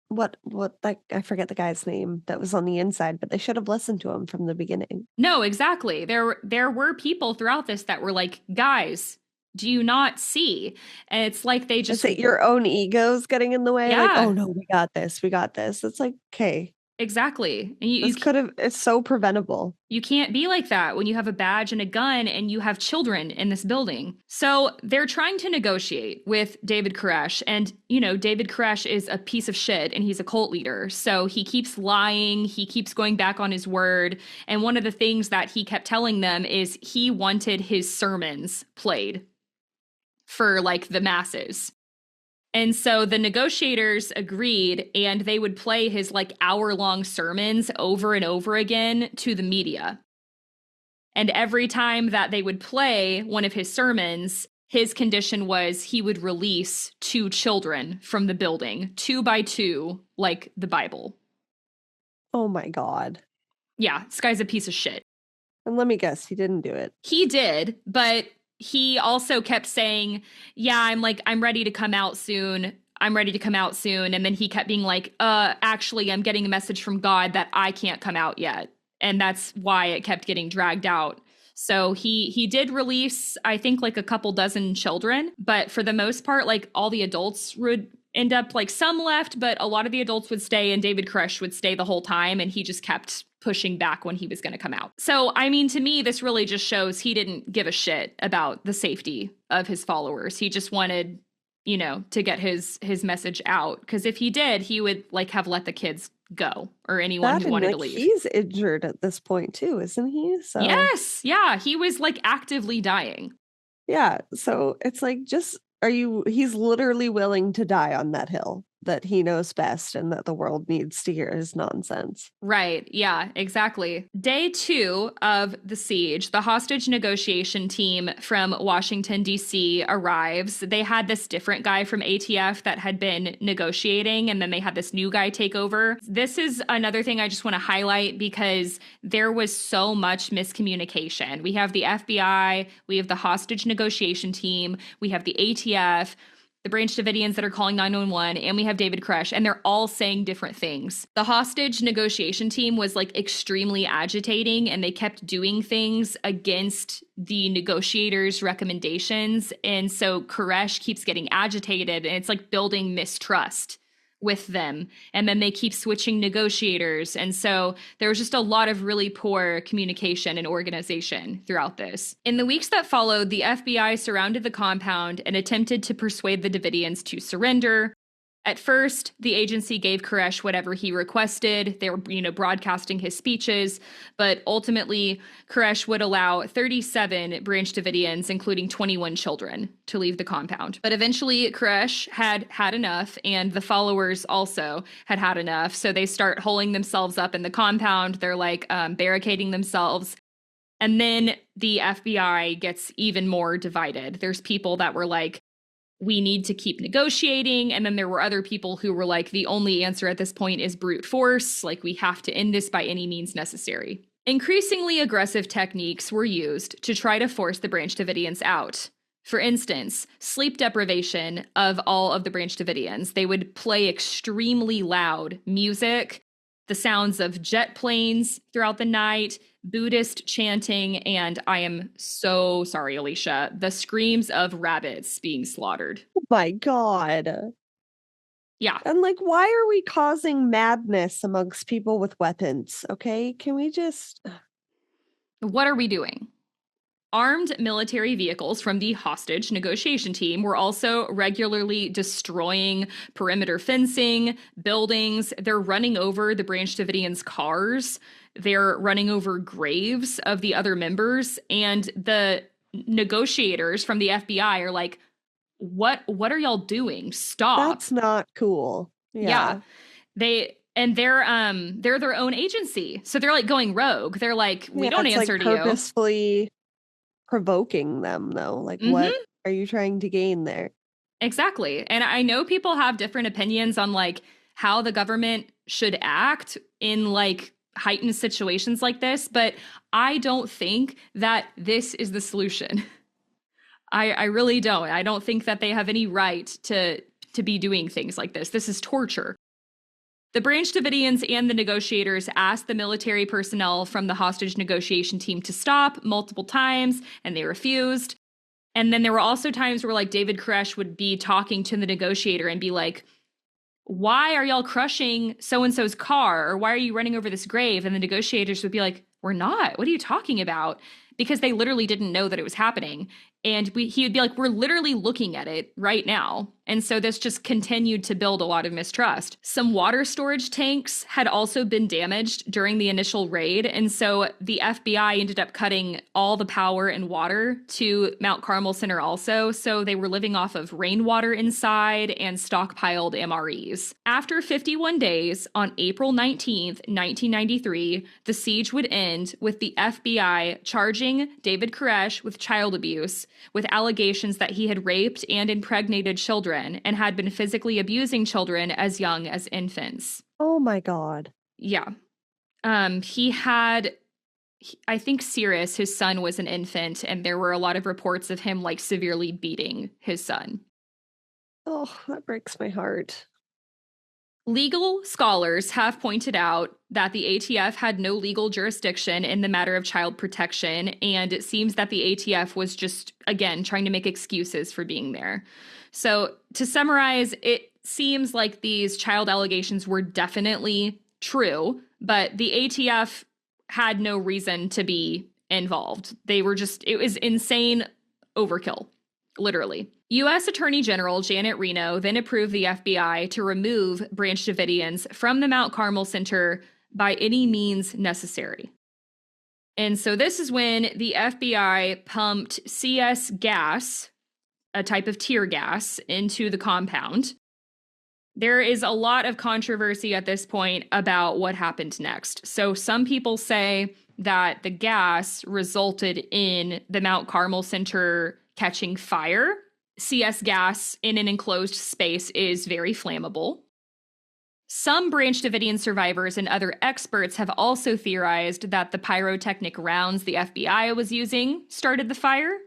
what like, I forget the guy's name that was on the inside, but they should have listened to him from the beginning. No, exactly. There were people throughout this that were like, guys, do you not see? And it's like they just... Is it your own egos getting in the way? Yeah. Like, oh no, we got this. It's like, okay. Exactly. And it's so preventable. You can't be like that when you have a badge and a gun and you have children in this building. So they're trying to negotiate with David Koresh. And, you know, David Koresh is a piece of shit and he's a cult leader. So he keeps lying. He keeps going back on his word. And one of the things that he kept telling them is he wanted his sermons played for like the masses. And so the negotiators agreed, and they would play his like hour-long sermons over and over again to the media. And every time that they would play one of his sermons, his condition was he would release 2 children from the building, 2 by 2, like the Bible. Oh my God. Yeah, this guy's a piece of shit. And let me guess, he didn't do it. He did, but he also kept saying, yeah, I'm ready to come out soon. I'm ready to come out soon. And then he kept being like, actually, I'm getting a message from God that I can't come out yet. And that's why it kept getting dragged out. So he did release, I think, like a couple dozen children. But for the most part, like all the adults would end up, like some left, but a lot of the adults would stay and David Koresh would stay the whole time. And he just kept pushing back when he was going to come out. So, I mean, to me, this really just shows he didn't give a shit about the safety of his followers. He just wanted, you know, to get his message out. Because if he did, he would like have let the kids go or anyone who wanted to leave. He's injured at this point too, isn't he? So yes, yeah, he was like actively dying. Yeah, so it's like, he's literally willing to die on that hill that he knows best and that the world needs to hear his nonsense. Right. Yeah, exactly. Day 2 of the siege, the hostage negotiation team from Washington, D.C. arrives. They had this different guy from ATF that had been negotiating, and then they had this new guy take over. This is another thing I just want to highlight because there was so much miscommunication. We have the FBI, we have the hostage negotiation team, we have the ATF, the Branch Davidians that are calling 911, and we have David Koresh, and they're all saying different things. The hostage negotiation team was like extremely agitating, and they kept doing things against the negotiators' recommendations. And so Koresh keeps getting agitated, and it's like building mistrust with them. And then they keep switching negotiators. And so there was just a lot of really poor communication and organization throughout this. In the weeks that followed, the FBI surrounded the compound and attempted to persuade the Davidians to surrender. At first, the agency gave Koresh whatever he requested. They were, broadcasting his speeches, but ultimately, Koresh would allow 37 Branch Davidians, including 21 children, to leave the compound. But eventually, Koresh had had enough, and the followers also had had enough. So they start holing themselves up in the compound. They're like barricading themselves. And then the FBI gets even more divided. There's people that were like, we need to keep negotiating. And then there were other people who were like, the only answer at this point is brute force. Like, we have to end this by any means necessary. Increasingly aggressive techniques were used to try to force the Branch Davidians out. For instance, sleep deprivation of all of the Branch Davidians. They would play extremely loud music, the sounds of jet planes throughout the night, Buddhist chanting, and I am so sorry, Alicia, the screams of rabbits being slaughtered. Oh my God. Yeah. And like, why are we causing madness amongst people with weapons? Okay, can we just... What are we doing? Armed military vehicles from the hostage negotiation team were also regularly destroying perimeter fencing, buildings. They're running over the Branch Davidians' cars. They're running over graves of the other members. And the negotiators from the FBI are like, what are y'all doing? Stop. That's not cool. Yeah. They're their own agency. So they're like going rogue. They're like, we don't answer like to you. Purposefully provoking them, though. Like, what are you trying to gain there? Exactly. And I know people have different opinions on like how the government should act in like heightened situations like this, but I don't think that this is the solution. I really don't. I don't think that they have any right to be doing things like this. This is torture. The Branch Davidians and the negotiators asked the military personnel from the hostage negotiation team to stop multiple times, and they refused. And then there were also times where like David Koresh would be talking to the negotiator and be like, why are y'all crushing so-and-so's car? Or why are you running over this grave? And the negotiators would be like, we're not. What are you talking about? Because they literally didn't know that it was happening. And he would be like, we're literally looking at it right now. And so this just continued to build a lot of mistrust. Some water storage tanks had also been damaged during the initial raid. And so the FBI ended up cutting all the power and water to Mt Carmel Center also. So they were living off of rainwater inside and stockpiled MREs. After 51 days, on April 19th, 1993, the siege would end with the FBI charging David Koresh with child abuse, with allegations that he had raped and impregnated children and had been physically abusing children as young as infants. Oh my God. Yeah. He had, I think Cyrus, his son, was an infant, and there were a lot of reports of him like severely beating his son. Oh, that breaks my heart. Legal scholars have pointed out that the ATF had no legal jurisdiction in the matter of child protection, and it seems that the ATF was just, again, trying to make excuses for being there. So, to summarize, it seems like these child allegations were definitely true, but the ATF had no reason to be involved. They were just, it was insane overkill, literally. U.S. Attorney General Janet Reno then approved the FBI to remove Branch Davidians from the Mt Carmel Center by any means necessary. And so this is when the FBI pumped CS gas, a type of tear gas, into the compound. There is a lot of controversy at this point about what happened next. So some people say that the gas resulted in the Mt Carmel Center catching fire. CS gas in an enclosed space is very flammable. Some Branch Davidian survivors and other experts have also theorized that the pyrotechnic rounds the FBI was using started the fire.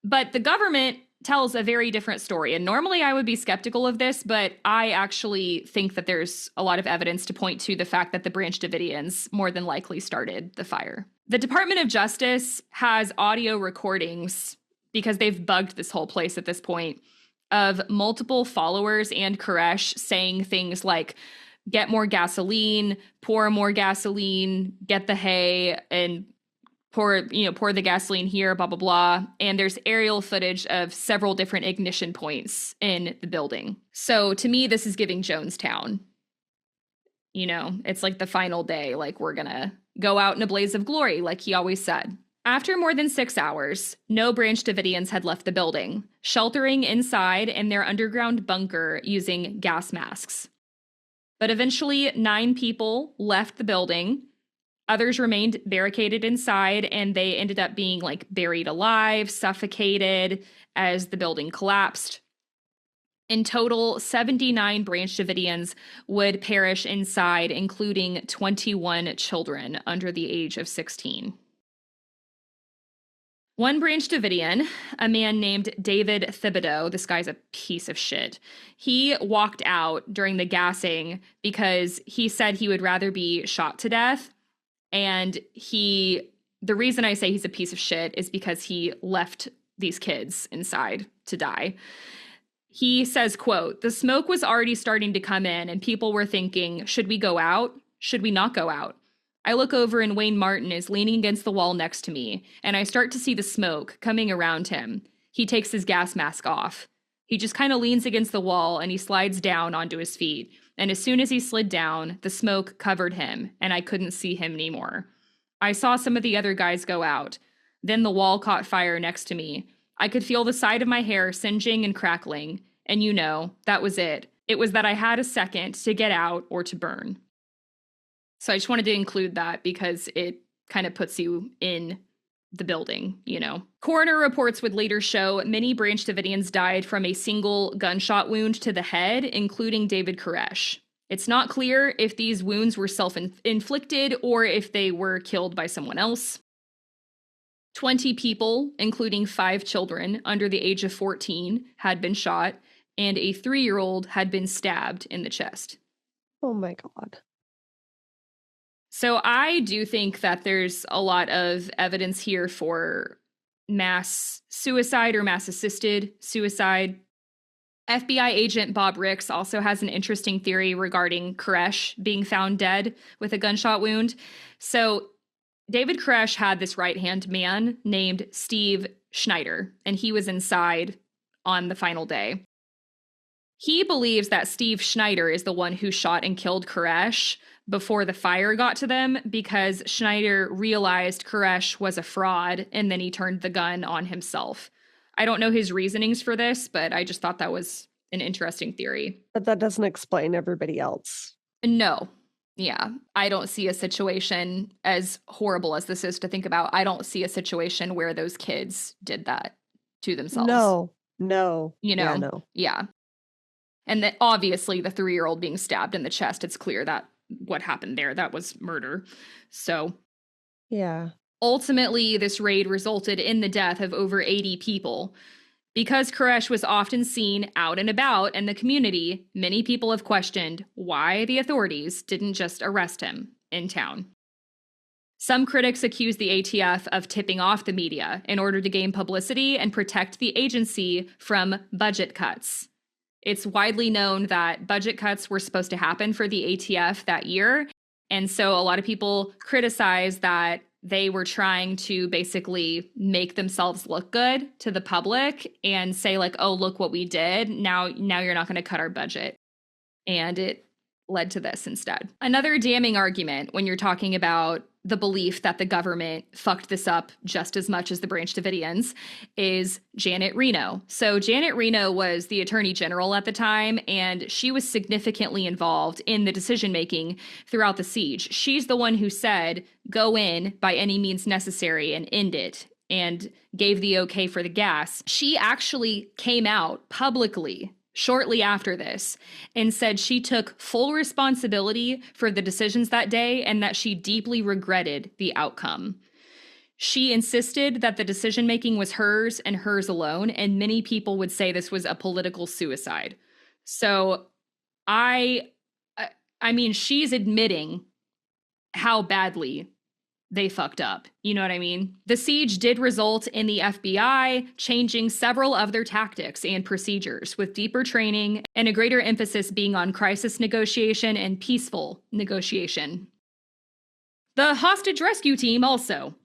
But the government tells a very different story. And normally I would be skeptical of this, but I actually think that there's a lot of evidence to point to the fact that the Branch Davidians more than likely started the fire. The Department of Justice has audio recordings, because they've bugged this whole place at this point, of multiple followers and Koresh saying things like, get more gasoline, pour more gasoline, get the hay, and pour the gasoline here, blah, blah, blah. And there's aerial footage of several different ignition points in the building. So to me, this is giving Jonestown. It's like the final day, like we're gonna go out in a blaze of glory, like he always said. After more than 6 hours, no Branch Davidians had left the building, sheltering inside in their underground bunker using gas masks. But eventually, 9 people left the building. Others remained barricaded inside, and they ended up being buried alive, suffocated as the building collapsed. In total, 79 Branch Davidians would perish inside, including 21 children under the age of 16. One Branch Davidian, a man named David Thibodeau, this guy's a piece of shit, he walked out during the gassing because he said he would rather be shot to death. And the reason I say he's a piece of shit is because he left these kids inside to die. He says, quote, "The smoke was already starting to come in and people were thinking, should we go out? Should we not go out? I look over and Wayne Martin is leaning against the wall next to me, and I start to see the smoke coming around him. He takes his gas mask off. He just kind of leans against the wall and he slides down onto his feet. And as soon as he slid down, the smoke covered him and I couldn't see him anymore. I saw some of the other guys go out. Then the wall caught fire next to me. I could feel the side of my hair singeing and crackling. And that was it. It was that I had a second to get out or to burn." So I just wanted to include that because it kind of puts you in the building, Coroner reports would later show many Branch Davidians died from a single gunshot wound to the head, including David Koresh. It's not clear if these wounds were self-inflicted or if they were killed by someone else. 20 people, including 5 children under the age of 14, had been shot, and a 3-year-old had been stabbed in the chest. Oh my God. So I do think that there's a lot of evidence here for mass suicide or mass-assisted suicide. FBI agent Bob Ricks also has an interesting theory regarding Koresh being found dead with a gunshot wound. So David Koresh had this right-hand man named Steve Schneider, and he was inside on the final day. He believes that Steve Schneider is the one who shot and killed Koresh before the fire got to them because Schneider realized Koresh was a fraud and then he turned the gun on himself. I don't know his reasonings for this, but I just thought that was an interesting theory. But that doesn't explain everybody else. No. Yeah. I don't see a situation, as horrible as this is to think about, I don't see a situation where those kids did that to themselves. No. Yeah, no. Yeah. And that obviously the 3-year-old being stabbed in the chest, it's clear that what happened there, that was murder. So yeah. Ultimately, this raid resulted in the death of over 80 people. Because Koresh was often seen out and about in the community, many people have questioned why the authorities didn't just arrest him in town. Some critics accuse the ATF of tipping off the media in order to gain publicity and protect the agency from budget cuts. It's widely known that budget cuts were supposed to happen for the ATF that year, and so a lot of people criticize that they were trying to basically make themselves look good to the public and say like, oh, look what we did. Now you're not going to cut our budget. And it led to this instead. Another damning argument when you're talking about the belief that the government fucked this up just as much as the Branch Davidians is Janet Reno. So Janet Reno was the attorney general at the time, and she was significantly involved in the decision-making throughout the siege. She's the one who said, go in by any means necessary and end it, and gave the okay for the gas. She actually came out publicly shortly after this and said she took full responsibility for the decisions that day and that she deeply regretted the outcome. She insisted that the decision-making was hers and hers alone, and many people would say this was a political suicide. So I mean, she's admitting how badly they fucked up. You know what I mean? The siege did result in the FBI changing several of their tactics and procedures, with deeper training and a greater emphasis being on crisis negotiation and peaceful negotiation. The hostage rescue team also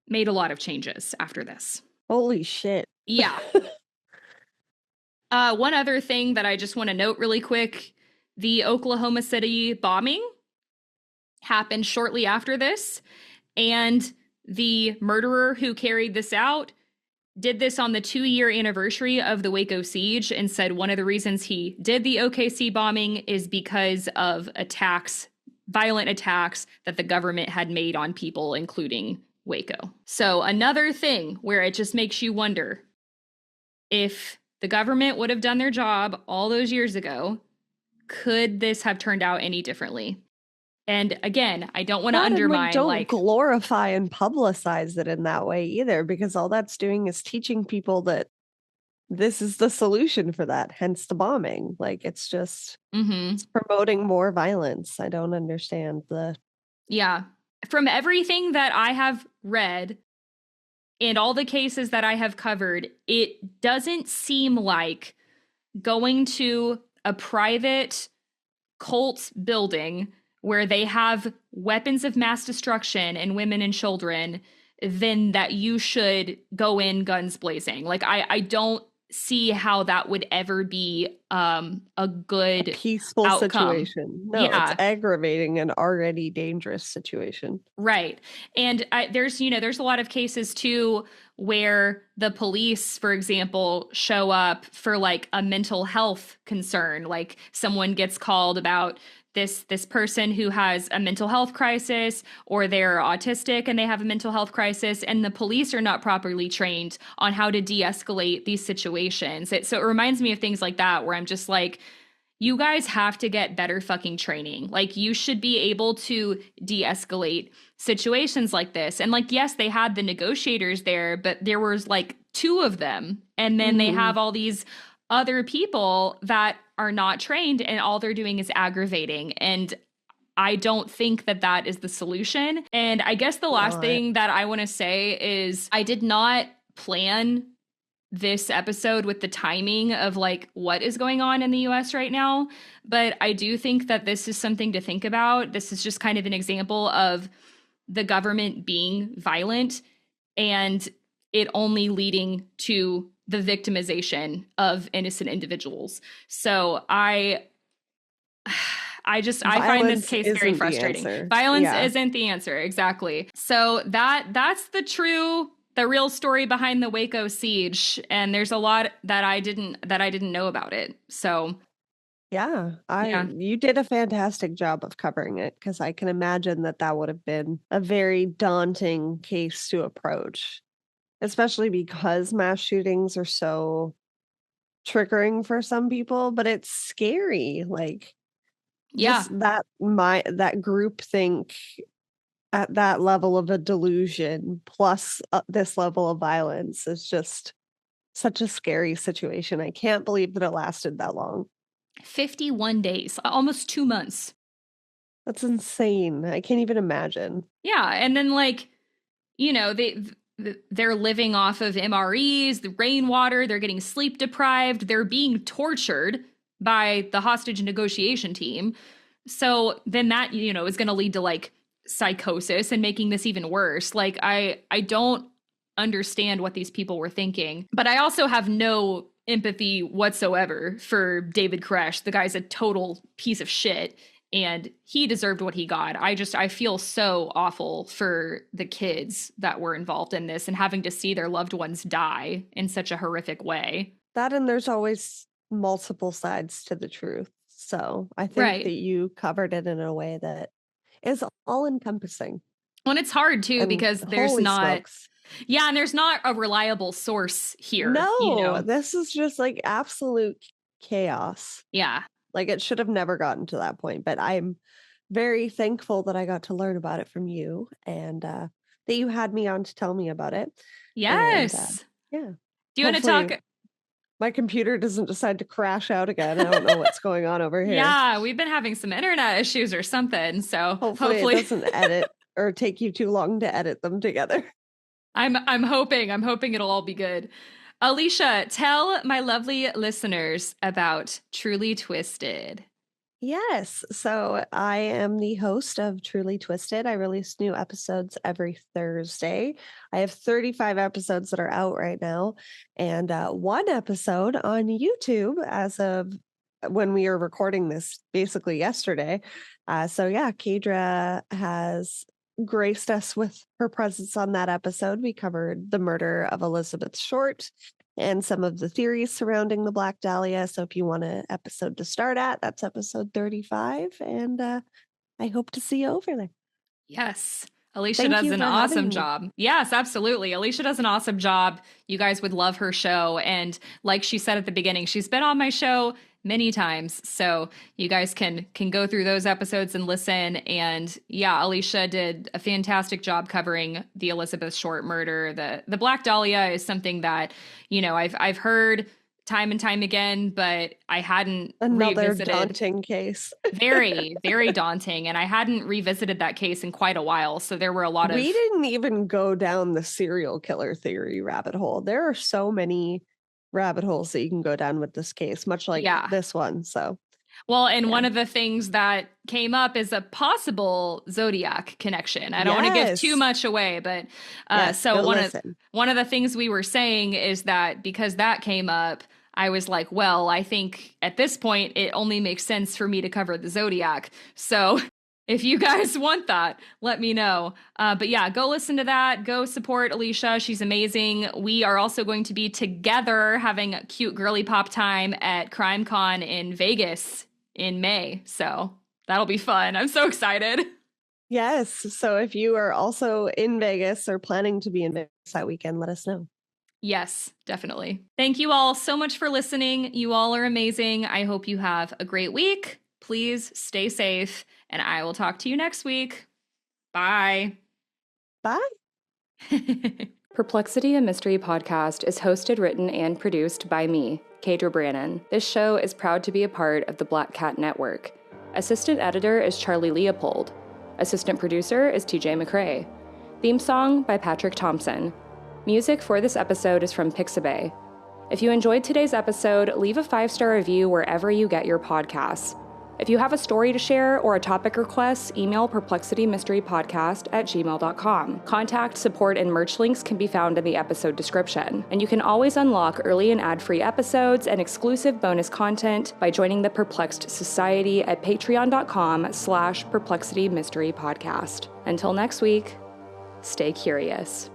made a lot of changes after this. Holy shit. Yeah. One other thing that I just want to note really quick, the Oklahoma City bombing happened shortly after this. And the murderer who carried this out did this on the 2-year anniversary of the Waco siege and said one of the reasons he did the OKC bombing is because of attacks, violent attacks that the government had made on people, including Waco. So another thing where it just makes you wonder if the government would have done their job all those years ago, could this have turned out any differently? And again, I don't want to undermine, don't glorify and publicize it in that way either, because all that's doing is teaching people that this is the solution for that, hence the bombing. Like, it's just it's promoting more violence. I don't understand the... Yeah. From everything that I have read and all the cases that I have covered, it doesn't seem like going to a private cult building where they have weapons of mass destruction and women and children, then that you should go in guns blazing. Like, I don't see how that would ever be a good peaceful outcome. Situation. No, yeah. It's aggravating an already dangerous situation. Right. And there's a lot of cases too where the police, for example, show up for like a mental health concern. Like, someone gets called about this person who has a mental health crisis, or they're autistic and they have a mental health crisis, and the police are not properly trained on how to de-escalate these situations. So it reminds me of things like that, where I'm just like, you guys have to get better fucking training. Like, you should be able to de-escalate situations like this. And like, yes, they had the negotiators there, but there was like 2 of them. And then they have all these other people that are not trained, and all they're doing is aggravating. And I don't think that that is the solution. And I guess the last thing that I want to say is I did not plan this episode with the timing of like what is going on in the US right now, but I do think that this is something to think about. This is just kind of an example of the government being violent and it only leading to the victimization of innocent individuals. So I find this case very frustrating. Violence isn't the answer. Exactly. So that's the real story behind the Waco siege. And there's a lot that I didn't know about it. So you did a fantastic job of covering it, because I can imagine that would have been a very daunting case to approach. Especially because mass shootings are so triggering for some people, but it's scary. Like, that groupthink at that level of a delusion plus this level of violence is just such a scary situation. I can't believe that it lasted that long. 51 days, almost 2 months. That's insane. I can't even imagine. Yeah, and then like, they're living off of MREs, the rainwater, they're getting sleep deprived, they're being tortured by the hostage negotiation team. So then that, is going to lead to like psychosis and making this even worse. Like, I don't understand what these people were thinking, but I also have no empathy whatsoever for David Koresh. The guy's a total piece of shit. and he deserved what he got. I feel so awful for the kids that were involved in this and having to see their loved ones die in such a horrific way. That, and there's always multiple sides to the truth. So I think that you covered it in a way that is all encompassing. Well, it's hard too, because there's not, smokes. Yeah, and there's not a reliable source here. No, this is just like absolute chaos. Yeah. Like it should have never gotten to that point, but I'm very thankful that I got to learn about it from you and that you had me on to tell me about it. Yes. Yeah. Do you want to talk? My computer doesn't decide to crash out again. I don't know what's going on over here. Yeah, we've been having some internet issues or something. So hopefully it doesn't edit or take you too long to edit them together. I'm hoping it'll all be good. Alicia, tell my lovely listeners about Truly Twisted. Yes. So I am the host of Truly Twisted. I release new episodes every Thursday. I have 35 episodes that are out right now, and one episode on YouTube as of when we are recording this, basically yesterday. So yeah, Kadra has graced us with her presence on that episode. We covered the murder of Elizabeth Short and some of the theories surrounding the Black Dahlia. So if you want an episode to start at, that's episode 35. And I hope to see you over there. Yes. Alicia does an awesome job. Yes, absolutely. Alicia does an awesome job. You guys would love her show. And like she said at the beginning, she's been on my show many times. So you guys can go through those episodes and listen. And yeah, Alicia did a fantastic job covering the Elizabeth Short murder. The Black Dahlia is something that, I've heard time and time again, but I hadn't revisited. Daunting case. Very, very daunting. And I hadn't revisited that case in quite a while. So there were a lot of... We didn't even go down the serial killer theory rabbit hole. There are so many rabbit holes that you can go down with this case, much like this one. So, well, and one of the things that came up is a possible Zodiac connection. I don't want to give too much away, but one of the things we were saying is that because that came up, I was like, well, I think at this point it only makes sense for me to cover the Zodiac. So if you guys want that, let me know. But yeah, go listen to that. Go support Alicia. She's amazing. We are also going to be together having a cute girly pop time at CrimeCon in Vegas in May. So that'll be fun. I'm so excited. Yes. So if you are also in Vegas or planning to be in Vegas that weekend, let us know. Yes, definitely. Thank you all so much for listening. You all are amazing. I hope you have a great week. Please stay safe, and I will talk to you next week. Bye. Bye. Perplexity, a Mystery Podcast is hosted, written, and produced by me, Kadra Brannon. This show is proud to be a part of the Black Cat Network. Assistant editor is Charlie Leopold. Assistant producer is TJ McRae. Theme song by Patrick Thompson. Music for this episode is from Pixabay. If you enjoyed today's episode, leave a 5-star review wherever you get your podcasts. If you have a story to share or a topic request, email perplexitymysterypodcast@gmail.com. Contact, support, and merch links can be found in the episode description. And you can always unlock early and ad-free episodes and exclusive bonus content by joining the Perplexed Society at patreon.com/perplexitymysterypodcast. Until next week, stay curious.